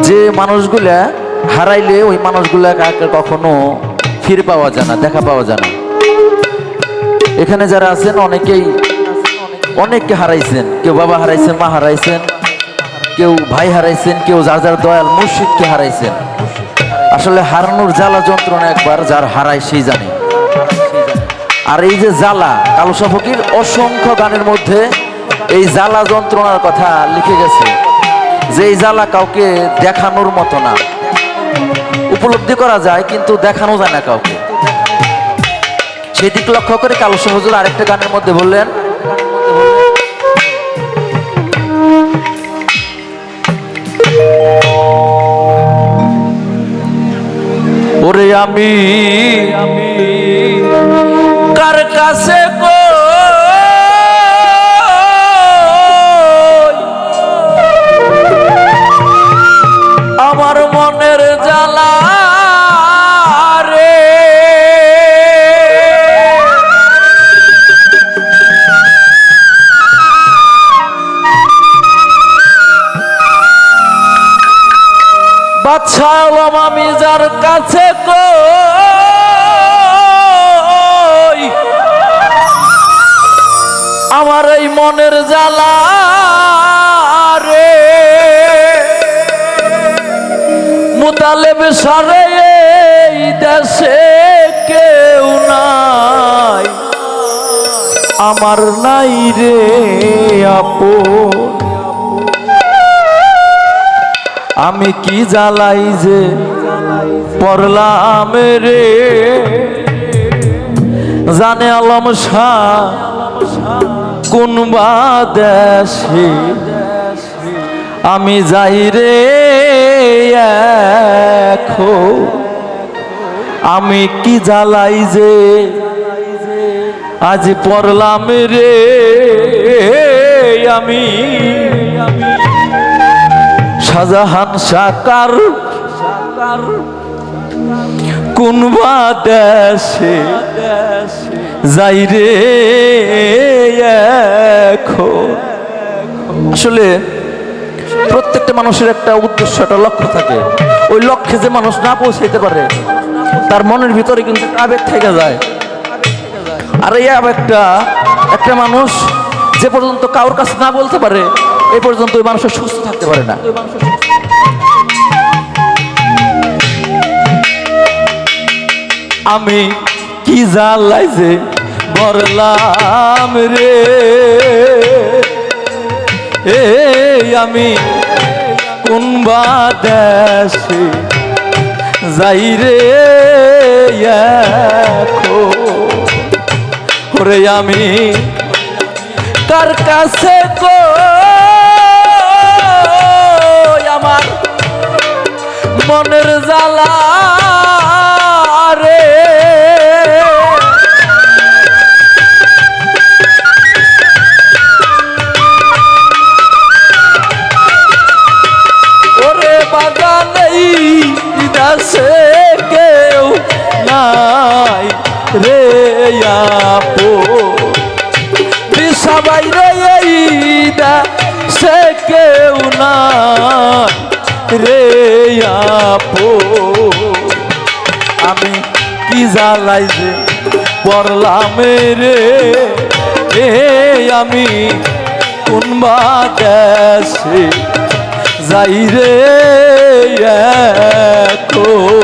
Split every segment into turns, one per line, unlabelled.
যে মানুষগুলা হারাইলে ওই মানুষগুলা কখনো ফিরে পাওয়া যায় না, দেখা পাওয়া যায় না। এখানে যারা আছেন অনেককে হারাইছেন, কেউ বাবা হারাইছেন, মা হারাইছেন, কেউ ভাই হারাইছেন, কেউ যার যার দয়াল মুর্শিদকে হারাইছেন। আসলে হারানোর জ্বালা যন্ত্রণা একবার যার হারায় সেই জানে। আর এই যে জ্বালা, কালুসা ফকির অসংখ্য গানের মধ্যে এই জ্বালা যন্ত্রণার কথা লিখে গেছে, যে এই জ্বালা কাউকে দেখানোর মতো না, উপলব্ধি করা যায় কিন্তু দেখানো যায় না কাউকে। সেই দিক লক্ষ্য করে কালুসা হুজুর আরেকটা গানের মধ্যে বললেন, ওরে আমি কার কাছে আমার মনের জ্বালা রে, বাদশা আলম আমি যার কাছে আমার এই মনের জ্বালা রে, মুতালেব সারে এই দেশে কেউ নাই, আমার নাই রে আপন, আমি কি জ্বালাই যে পড়লাম রে, জানে আলম শাহ কোন বা দেশে আমি যাই রে এখন, আমি কি জ্বালাই যে আজ পড়লাম রে, আমি শাহজাহান সাকার কোন বা দেশে যাই রে এখন। আসলে প্রত্যেকটা মানুষের একটা উদ্দেশ্য, একটা লক্ষ্য থাকে। ওই লক্ষ্যে যে মানুষ না পৌঁছাইতে পারে তার মনের ভিতরে কিন্তু আবেগ থেকে যায়। আর এই আবেগটা একটা মানুষ যে পর্যন্ত কারোর কাছে না বলতে পারে এই পর্যন্ত ওই মানুষের সুস্থ থাকতে পারে না। আমি কি জ্বালাই যে মরলাম রে, আমি কোন বা দেশে যাই রে ওরে আমি কার কাছে আমার মনের জ্বালা রে, ওরে বাগানেই দেশে কেউ নাই রে আপো, সবাই রে এই দেশে কেউ নাই রে আপো, আমি কি জ্বালাই যে পড়লাম রে, আমি কোন বা দেশে যাই রে এখন।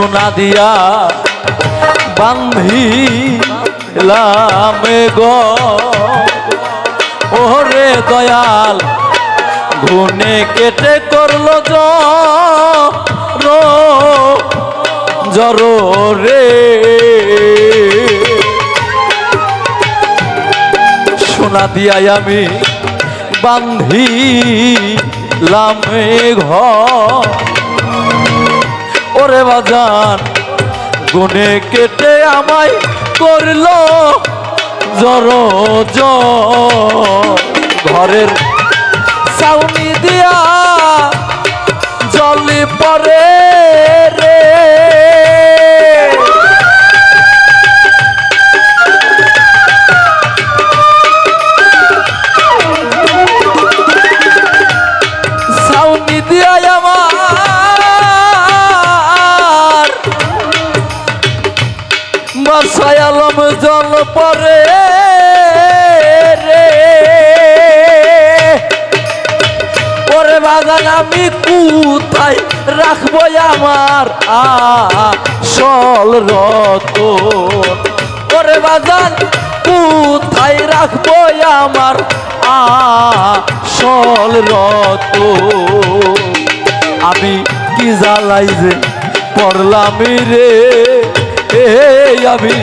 সোনা দিয়া বান্ধিলাম গো ওরে দয়াল ঘুনে কেটে করলো জড়ো রে সোনা দিয়াই আমি বান্ধিলাম ঘর ওরে বাজান গুনে কেটে আমায় করলো জড়ো ঘরের ছাউনি দিয়া জলে পরে রে ছাউনি দিয়া আমার বাসায় আলম জল পরে রে ওরে বাগান আমি কোথায় রাখবো আমার আসল রতন ওরে বাগান কোথায় রাখবো আমার আসল রতন আমি কি জ্বালাই যে পড়লাম রে আমি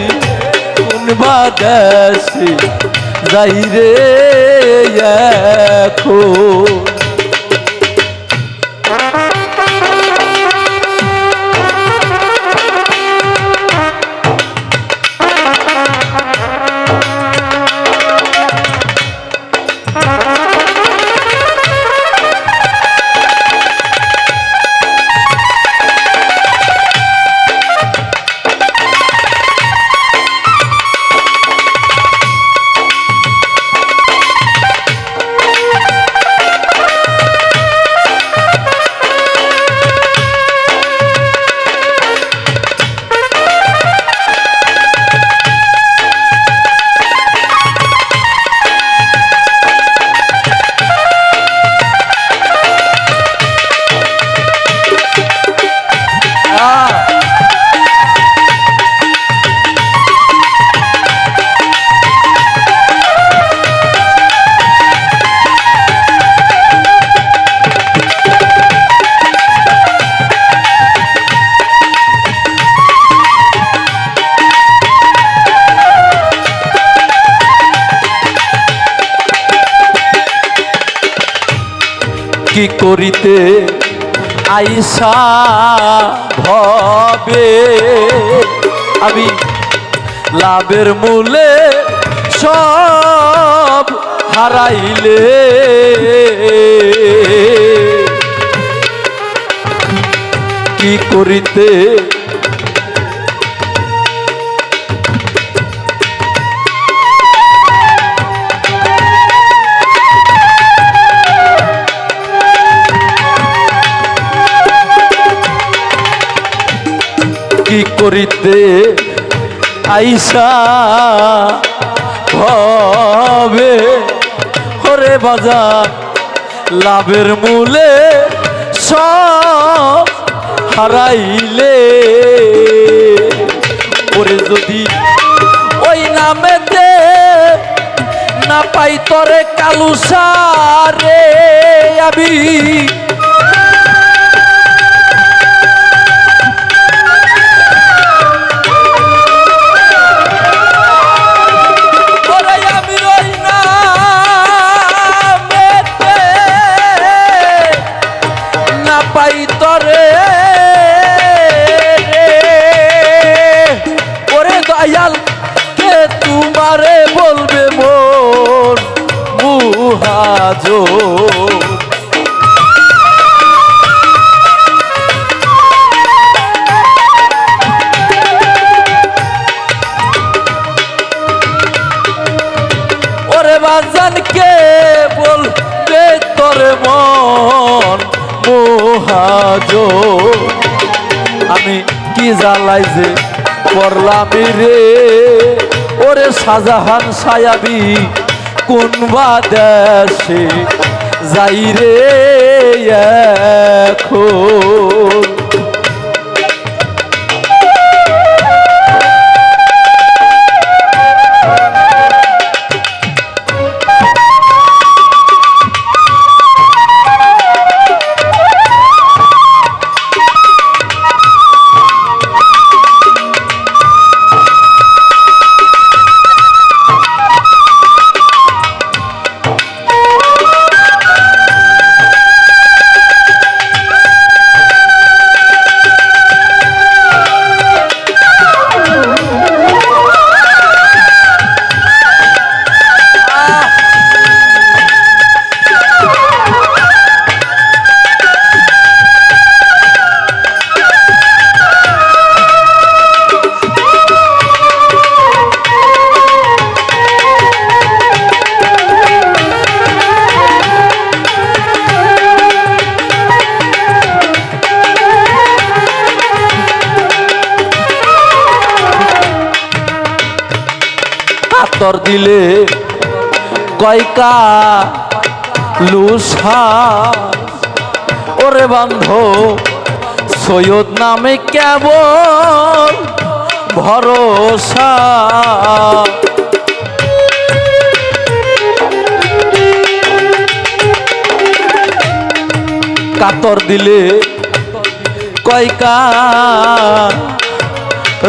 কোন বাদেশে যাই রে এখন কি করিতে আইসা ভবে আমি লাভের মূলে সব হারাইলে কি করিতে কি করিতে আইসা হবে হরে বাজার লাভের মূলে সব হারাইলে ওরে যদি ওই নামেতে না পাই তরে কালুসারে আমি তোমারে বলবে মন মুহাজর ওরে বাজানকে বলবে তোর মন মুহাজর আমি কি জ্বালাই যে পড়লাম রে ওরে শাহজাহান সায়াবি কোন বা দেশে যাই রে এখন কাতর দিলে কয়কা লুসা ওরে বান্ধব সৈয়দ নামে কেবল ভরসা কাতর দিলে কয়কা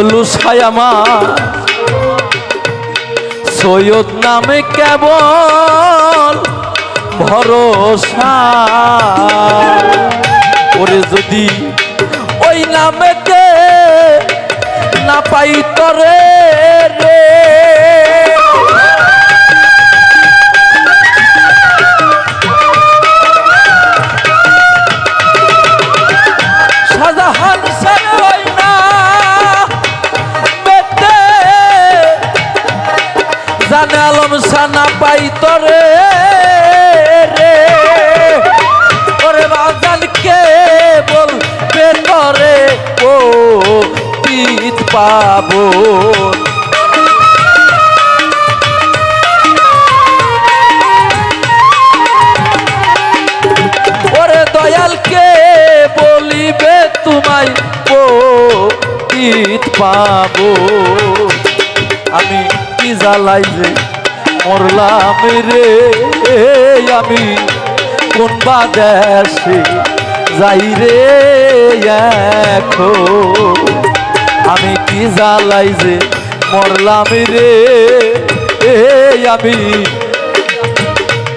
লুসাই আমার সৈয়দ নামে কেবল ভরসা ওরে যদি ওই নামেতে না পাই তরে রে শাহজাহান সার ওই না মেতে জানে আলম সানা পাই তরে রে ওরে বাজানকে বলবে তরে ও পিত পাবো ওরে দয়ালকে বলিবে তোমায় ও পিত পাবো আমি কি জ্বালাই যে মরলাম রে আমি কোন বা দেশে যাই রে এখন আমি কি জ্বালাই যে মরলাম রে আমি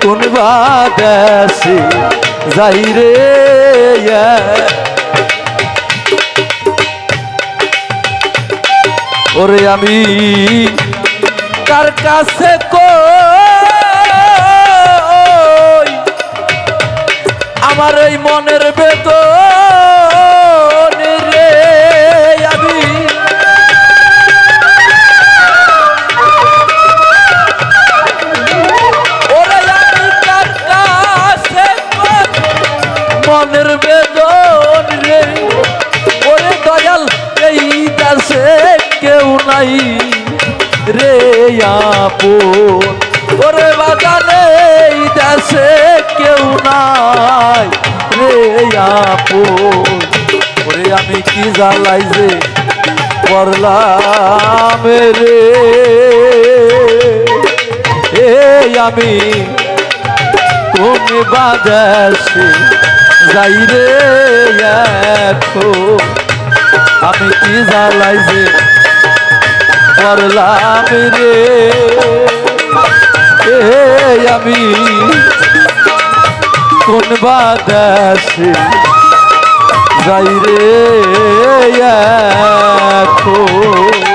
কোন বা দেশে যাই রে ওরে আমি কার কাছে কই আমার এই মনের বেদন রে আমি ওরে আমি কার কাছে কই মনের বেদন রে ওরে দয়াল এই দেশে কেউ নাই রে আপন ওরে বাগানে এই দেশে কেউ নাই রে আপন ওরে আমি কি জ্বালাই যে করলাম রে আমি কোন বা দেশে যাই রে এখন আমি কি জ্বালাই যে করলাম রে আমি কোন বা দেশে যাই রে এখন